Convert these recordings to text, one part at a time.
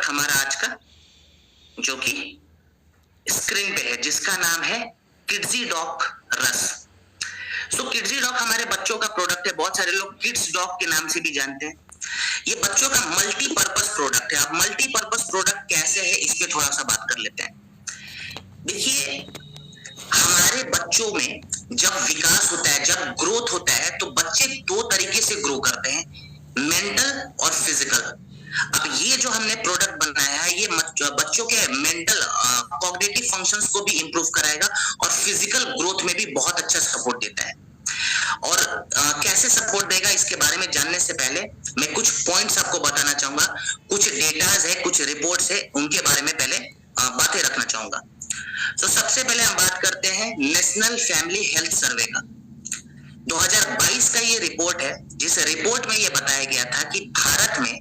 हमारा आज का, जो कि स्क्रीन पे है, जिसका नाम है किड्जी डॉग रस। किड्जी डॉग हमारे बच्चों का प्रोडक्ट है। बहुत सारे लोग किड्स डॉग के नाम से भी जानते हैं। ये बच्चों का मल्टीपर्पज प्रोडक्ट है। अब मल्टीपर्पज प्रोडक्ट कैसे है, इस पे थोड़ा सा बात कर लेते हैं। देखिए, हमारे बच्चों में जब विकास होता है, जब ग्रोथ होता है, तो बच्चे दो तरीके से ग्रो करते हैं, मेंटल और फिजिकल। अब ये जो हमने प्रोडक्ट बनाया है, ये बच्चों के मेंटल कॉग्निटिव फंक्शंस को भी इंप्रूव कराएगा और फिजिकल ग्रोथ में भी बहुत अच्छा सपोर्ट देता है। और कैसे सपोर्ट देगा, इसके बारे में जानने से पहले मैं कुछ पॉइंट्स आपको बताना चाहूंगा। कुछ डेटाज है, कुछ रिपोर्ट्स है, उनके बारे में पहले बातें रखना चाहूंगा। सबसे पहले हम बात करते हैं नेशनल फैमिली हेल्थ सर्वे का। 2022 का ये रिपोर्ट है, जिस रिपोर्ट में ये बताया गया था कि भारत में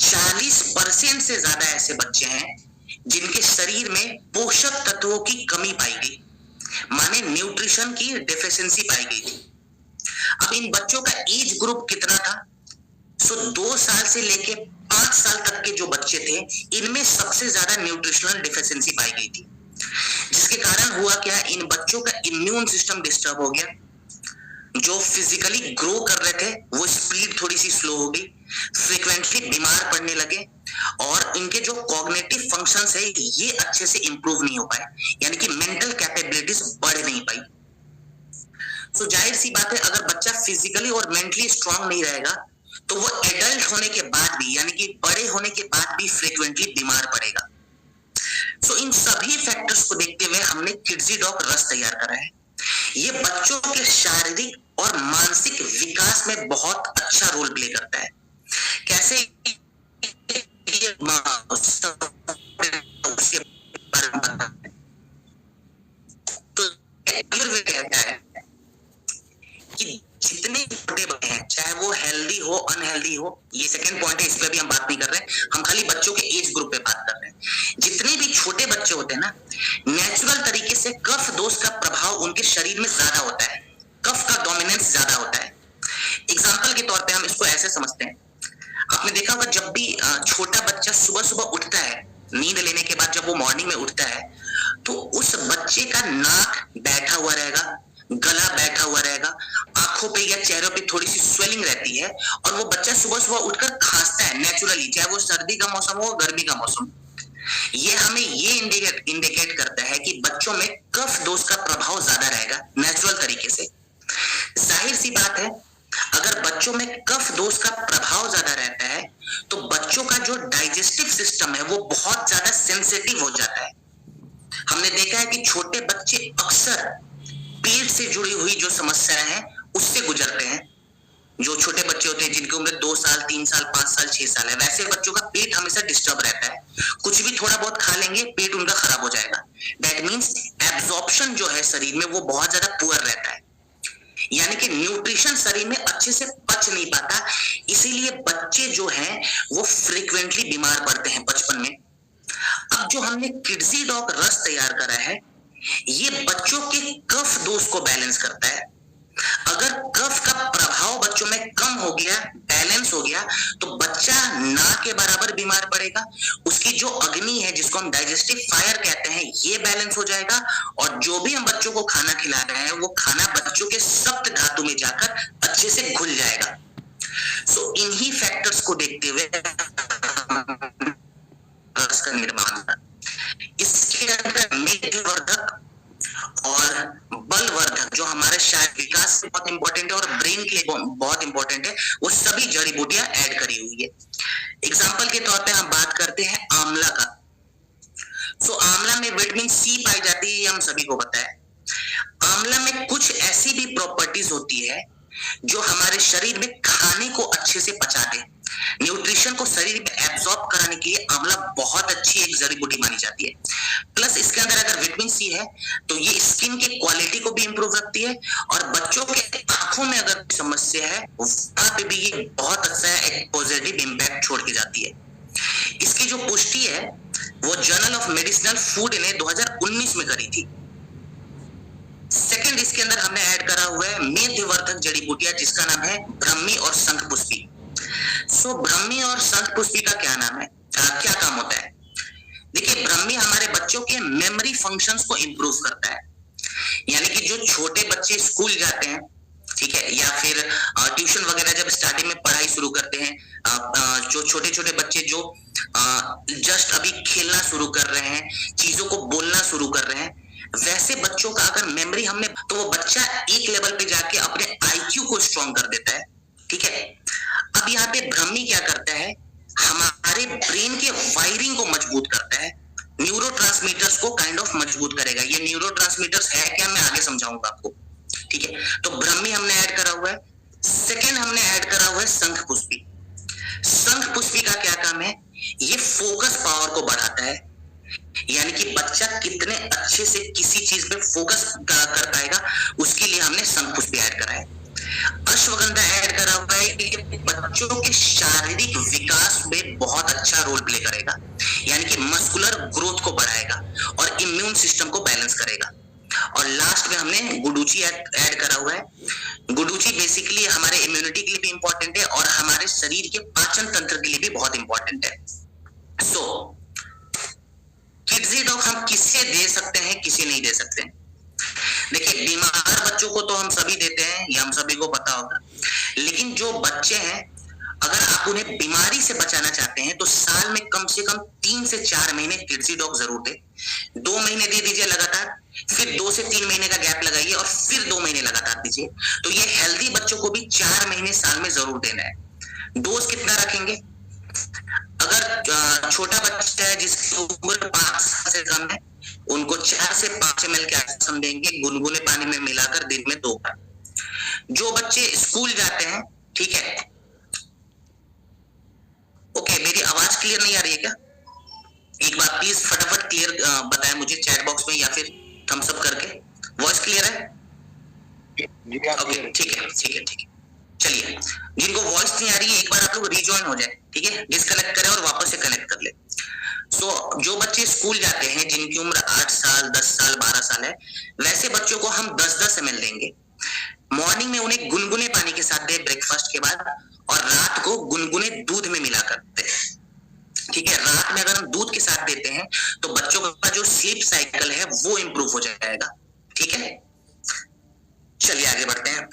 40% से ज्यादा ऐसे बच्चे हैं जिनके शरीर में पोषक तत्वों की कमी पाई गई, माने न्यूट्रिशन की डेफिशिएंसी पाई गई थी। अब इन बच्चों का एज ग्रुप कितना था? 2 साल से लेके 5 साल तक के जो बच्चे थे, इनमें सबसे ज्यादा न्यूट्रिशनल डेफिशिएंसी पाई गई थी, जिसके कारण हुआ क्या, इन बच्चों का इम्यून सिस्टम डिस्टर्ब हो गया। जो फिजिकली ग्रो कर रहे थे, वो स्पीड थोड़ी सी स्लो हो गई, फ्रीक्वेंटली बीमार पड़ने लगे, और इनके जो कॉग्निटिव फंक्शंस है, ये अच्छे से इंप्रूव नहीं हो पाए, यानी कि मेंटल कैपेबिलिटीज बढ़ नहीं पाई। जाहिर सी बात है, अगर बच्चा फिजिकली और मेंटली स्ट्रांग नहीं रहेगा, तो वो एडल्ट होने के बाद भी, यानी कि बड़े होने के बाद भी फ्रीक्वेंटली बीमार पड़ेगा। इन सभी फैक्टर्स को देखते हुए हमने किड्जी डॉग रस तैयार करा है। ये बच्चों के शारीरिक और मानसिक विकास में बहुत अच्छा रोल प्ले करता है। कैसे? तो कहता है कि जितने छोटे बच्चे हैं, चाहे वो हेल्दी हो अनहेल्दी हो, ये सेकंड पॉइंट है, इस पे भी हम बात नहीं कर रहे हैं, हम खाली बच्चों के एज ग्रुप पे बात कर रहे हैं। जितने भी छोटे बच्चे होते हैं ना, नेचुरल तरीके से कफ दोष का प्रभाव उनके शरीर में ज्यादा होता है, कफ का डोमिनेंस ज्यादा होता है। एग्जाम्पल के तौर पे हम इसको ऐसे समझते हैं, आपने देखा होगा जब भी छोटा बच्चा सुबह सुबह उठता है, नींद लेने के बाद जब वो मॉर्निंग में उठता है, तो उस बच्चे का नाक बैठा हुआ रहेगा, गला बैठा हुआ रहेगा, आंखों पे या चेहरों पे थोड़ी सी स्वेलिंग रहती है, और वो बच्चा सुबह सुबह उठकर खांसता है नेचुरली, चाहे वो सर्दी का मौसम हो, गर्मी का मौसम। ये हमें ये इंडिकेट करता है कि बच्चों में कफ दोष का प्रभाव ज्यादा रहेगा नेचुरल तरीके से। जाहिर सी बात है, अगर बच्चों में कफ दोष का प्रभाव ज्यादा रहता है, तो बच्चों का जो डाइजेस्टिव सिस्टम है, वो बहुत ज्यादा सेंसिटिव हो जाता है। हमने देखा है कि छोटे बच्चे अक्सर पेट से जुड़ी हुई जो समस्याएं हैं, उससे गुजरते हैं। जो छोटे बच्चे होते हैं जिनकी उम्र 2 साल, 3 साल, 5 साल, 6 साल है, वैसे बच्चों का पेट हमेशा डिस्टर्ब रहता है। कुछ भी थोड़ा बहुत खा लेंगे, पेट उनका खराब हो जाएगा। दैट मीन्स एब्जॉर्प्शन जो है शरीर में, वो बहुत ज्यादा पुअर रहता है, यानी कि न्यूट्रिशन शरीर में अच्छे से पच नहीं पाता। इसीलिए बच्चे जो हैं, वो फ्रीक्वेंटली बीमार पड़ते हैं बचपन में। अब जो हमने किड्जी डॉग रस तैयार करा है, ये बच्चों के कफ दोष को बैलेंस करता है। अगर कफ का प्रभाव बच्चों में कम हो गया, बैलेंस हो गया, तो बच्चा ना के बराबर बीमार पड़ेगा। उसकी जो अग्नि है, जिसको हम डाइजेस्टिव फायर कहते हैं, ये बैलेंस हो जाएगा, और जो भी हम बच्चों को खाना खिला रहे हैं, वो खाना बच्चों के सप्त धातु में जाकर अच्छे से घुल जाएगा। इन्हीं फैक्टर्स को देखते हुए रस का निर्माण, इसके अंदर मेदवर्धक और बलवर्धक, जो हमारे शारीरिक विकास से बहुत इंपॉर्टेंट है और ब्रेन के लिए बहुत इंपॉर्टेंट है, वो सभी जड़ी बूटियां ऐड करी हुई है। एग्जाम्पल के तौर पे हम बात करते हैं आंवला का। आंवला में विटामिन सी पाई जाती है, ये हम सभी को पता है। आंवला में कुछ ऐसी भी प्रॉपर्टीज होती है जो हमारे शरीर में खाने को अच्छे से पचा दे। न्यूट्रिशन को शरीर में एब्जॉर्ब कराने के लिए आंवला बहुत अच्छी एक जड़ी बूटी मानी जाती है। प्लस इसके अंदर अगर विटामिन सी है, तो ये स्किन की क्वालिटी को भी इंप्रूव रखती है, और बच्चों के आंखों में अगर समस्या है, वहां पे भी ये बहुत अच्छा एक पॉजिटिव इंपैक्ट छोड़ के जाती है। इसकी जो पुष्टि है, वो जर्नल ऑफ मेडिसिनल फूड ने 2019 में करी थी। सेकंड, इसके अंदर हमने ऐड करा हुआ है मेदवर्धक जड़ी बूटियां, जिसका नाम है ब्रह्मी और शंखपुष्पी। ब्रह्मी और शंखपुष्पी का क्या नाम है, क्या काम होता है? मेमोरी फंक्शंस को इंप्रूव करता है। यानी कि जो छोटे बच्चे स्कूल जाते हैं, ठीक है, या फिर ट्यूशन वगैरह जब स्टार्टिंग में पढ़ाई शुरू करते हैं, जो छोटे छोटे बच्चे जो जस्ट अभी खेलना शुरू कर रहे हैं, चीजों को बोलना शुरू कर रहे हैं, वैसे बच्चों का अगर मेमोरी हमने, तो वो बच्चा एक लेवल पे जाके अपने आईक्यू को स्ट्रॉन्ग कर देता है। ठीक है, अब यहाँ पे ब्रह्मी क्या करता है, हमारे ब्रेन के वायरिंग को मजबूत करता है, न्यूरोट्रांसमीटर्स को काइंड ऑफ मजबूत करेगा। ये न्यूरोट्रांसमीटर्स है क्या, मैं आगे समझाऊंगा आपको। ठीक है, तो ब्रह्मी हमने ऐड करा हुआ है। सेकेंड हमने ऐड करा हुआ है शंख पुष्पी। शंख पुष्पी का क्या काम है, ये फोकस पावर को बढ़ाता है, यानी कि बच्चा कितने अच्छे से किसी चीज पे फोकस कर पाएगा, उसके लिए हमने शंख पुष्पी ऐड करा है। अश्वगंधा ऐड करा हुआ है, ये बच्चों के शारीरिक विकास में बहुत अच्छा रोल प्ले करेगा, यानी कि मस्कुलर ग्रोथ को बढ़ाएगा और इम्यून सिस्टम को बैलेंस करेगा। और लास्ट में हमने गुडुची ऐड करा हुआ है। गुडुची बेसिकली हमारे इम्यूनिटी के लिए भी इंपॉर्टेंट है और हमारे शरीर के पाचन तंत्र के लिए भी बहुत इंपॉर्टेंट है। सो किड्जी डॉग हम किसे दे सकते हैं, किसे नहीं दे सकते। देखिए, बीमार बच्चों को तो हम सभी देते हैं, ये हम सभी को पता होगा, लेकिन जो बच्चे हैं, अगर आप उन्हें बीमारी से बचाना चाहते हैं तो साल में कम से कम 3 से 4 महीने किड्जी डॉग जरूर दे। 2 महीने दे दीजिए लगातार, फिर 2 से 3 महीने का गैप लगाइए और फिर 2 महीने लगातार दीजिए। तो ये हेल्दी बच्चों को भी 4 महीने साल में जरूर देना है। डोज कितना रखेंगे, अगर छोटा बच्चा है जिसकी उम्र 5 साल से कम है, उनको 4 से 5 ml के आसपास हम देंगे, गुनगुने पानी में मिलाकर दिन में 2 बार। जो बच्चे स्कूल जाते हैं, ठीक है, ओके, मेरी आवाज क्लियर नहीं आ रही है क्या? एक बार प्लीज फटाफट क्लियर बताएं मुझे चैट बॉक्स में या फिर थम्स अप करके। वॉइस क्लियर है? ओके, ठीक है, ठीक है, ठीक है। चलिए, जिनको वॉइस नहीं आ रही है एक बार आप लोग रिजॉइन हो जाए, ठीक है, डिस्कनेक्ट करें और वापस से कनेक्ट कर ले। सो जो बच्चे स्कूल जाते हैं जिनकी उम्र 8 साल, 10 साल, 12 साल है, वैसे बच्चों को हम 10-10 ml देंगे। मॉर्निंग में उन्हें गुनगुने पानी के साथ दें ब्रेकफास्ट के बाद, और रात को गुनगुने दूध में मिलाकर दें। ठीक है, रात में अगर हम दूध के साथ देते हैं तो बच्चों का जो स्लीप साइकिल है वो इंप्रूव हो जाएगा। ठीक है, चलिए आगे बढ़ते हैं।